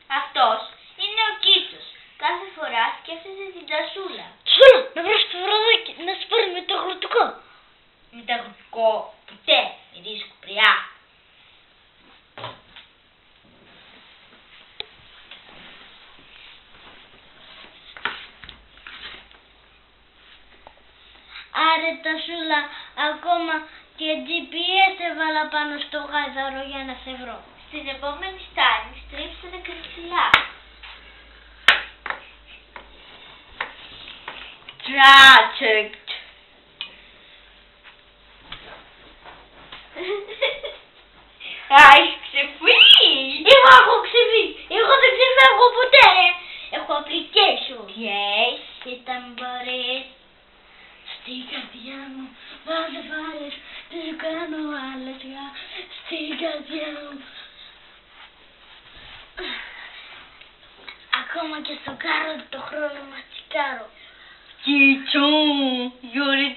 Αυτός είναι ο Κίτσος. Κάθε φορά σκέφτεται την Τασούλα. Τασούλα, να βρω στο βραδάκι να σου πάρει μεταγλωτικό. Μεταγλωτικό ποτέ, με τη σκουπριά. Άρε Τασούλα, ακόμα και GPS έβαλα πάνω στο γάιδαρο για να σε βρω. Στην επόμενη στάνη στρίψτε δεξιά. Tragic. Έχεις ξεφύγει. Εγώ έχω ξεφύγει. Εγώ δεν ξεφεύγω ποτέ. Έχω application. Τι έχεις? Κοίτα μου μπορείς. Στην καρδιά μου βάλες. Τι σου κάνω άλλες για. Στην καρδιά μου. Ακόμα και στο κάρο το χρόνο μας τσικάρω. Κίτσο, you're